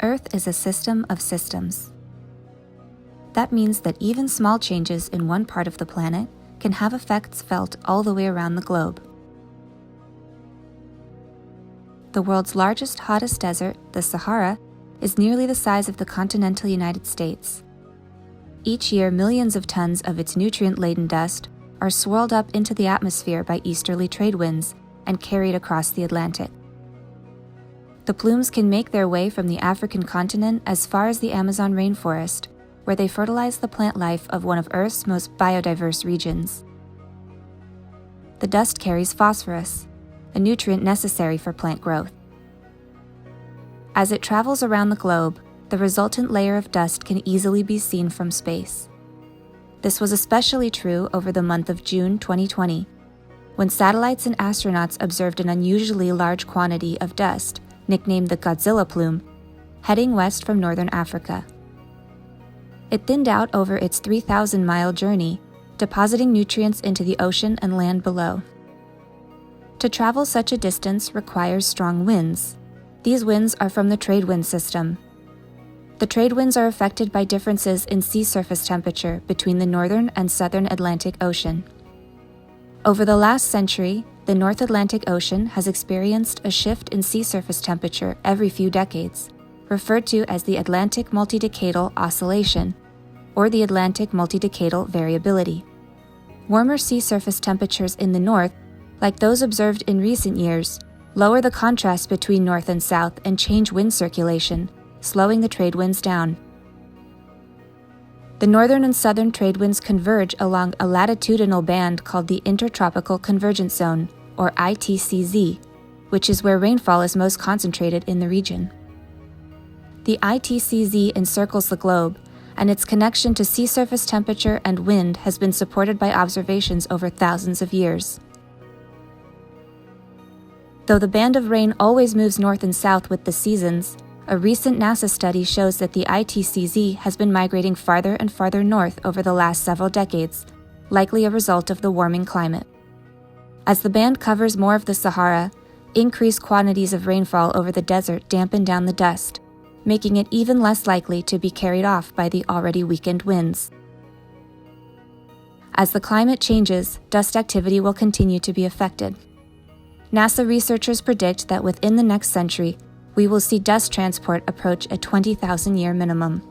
Earth is a system of systems. That means that even small changes in one part of the planet can have effects felt all the way around the globe. The world's largest, hottest desert, the Sahara, is nearly the size of the continental United States. Each year, millions of tons of its nutrient-laden dust are swirled up into the atmosphere by easterly trade winds and carried across the Atlantic. The plumes can make their way from the African continent as far as the Amazon rainforest, where they fertilize the plant life of one of Earth's most biodiverse regions. The dust carries phosphorus, a nutrient necessary for plant growth. As it travels around the globe, the resultant layer of dust can easily be seen from space. This was especially true over the month of June 2020, when satellites and astronauts observed an unusually large quantity of dust, nicknamed the Godzilla plume, heading west from northern Africa. It thinned out over its 3,000-mile journey, depositing nutrients into the ocean and land below. To travel such a distance requires strong winds. These winds are from the trade wind system. The trade winds are affected by differences in sea surface temperature between the northern and southern Atlantic Ocean. Over the last century, the North Atlantic Ocean has experienced a shift in sea surface temperature every few decades, referred to as the Atlantic multidecadal oscillation, or the Atlantic multidecadal variability. Warmer sea surface temperatures in the north, like those observed in recent years, lower the contrast between north and south and change wind circulation, slowing the trade winds down. The northern and southern trade winds converge along a latitudinal band called the Intertropical Convergence Zone, or ITCZ, which is where rainfall is most concentrated in the region. The ITCZ encircles the globe, and its connection to sea surface temperature and wind has been supported by observations over thousands of years. Though the band of rain always moves north and south with the seasons, a recent NASA study shows that the ITCZ has been migrating farther and farther north over the last several decades, likely a result of the warming climate. As the band covers more of the Sahara, increased quantities of rainfall over the desert dampen down the dust, making it even less likely to be carried off by the already weakened winds. As the climate changes, dust activity will continue to be affected. NASA researchers predict that within the next century, we will see dust transport approach a 20,000-year minimum.